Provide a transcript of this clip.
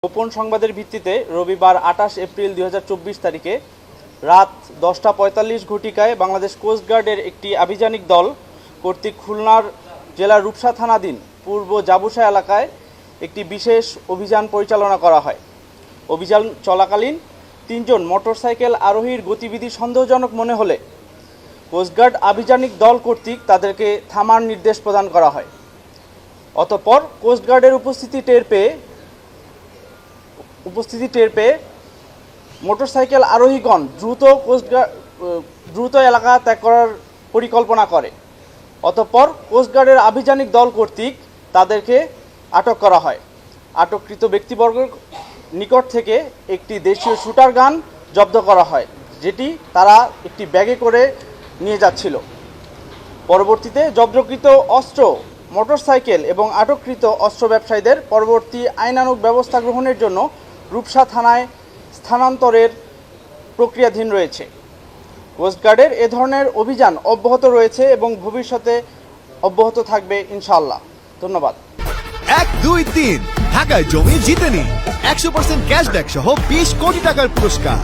গোপন সংবাদের ভিত্তিতে রবিবার 28 এপ্রিল 2024 তারিখে রাত 10:45 ঘটিকায় বাংলাদেশ কোস্টগার্ডের একটি আভিযানিক দল কর্তৃক খুলনার জেলার রূপসা থানাধীন পূর্ব জাবুসা এলাকায় একটি বিশেষ অভিযান পরিচালনা করা হয়। অভিযান চলাকালীন 3 জন মোটরসাইকেল আরোহীর গতিবিধি সন্দেহজনক মনে হলে কোস্টগার্ড আভিযানিক দল কর্তৃক তাদেরকে থামার নির্দেশ প্রদান করা হয়। অতঃপর কোস্টগার্ডের উপস্থিতি টের পেয়ে মোটরসাইকেল আরোহীগণ দ্রুত এলাকা ত্যাগ করার পরিকল্পনা করে। অতঃপর কোস্টগার্ডের আভিযানিক দল কর্তৃক তাদেরকে আটক করা হয়। আটককৃত ব্যক্তিবর্গের নিকট থেকে একটি দেশীয় শুটার গান জব্দ করা হয়, যেটি তারা একটি ব্যাগে করে নিয়ে যাচ্ছিল। পরবর্তীতে জব্দকৃত অস্ত্র, মোটরসাইকেল এবং আটককৃত অস্ত্র ব্যবসায়ীদের পরবর্তী আইনানুগ ব্যবস্থা গ্রহণের জন্য রূপসা থানায় স্থানান্তরের প্রক্রিয়াধীন রয়েছে। কোস্টগার্ডের এ ধরনের অভিযান অব্যাহত রয়েছে এবং ভবিষ্যতে অব্যাহত থাকবে ইনশাআল্লাহ। ধন্যবাদ। 1, 2, 3 ঢাকায় জমি জিতে নিন 100% ক্যাশব্যাক সহ 20 কোটি টাকার পুরস্কার।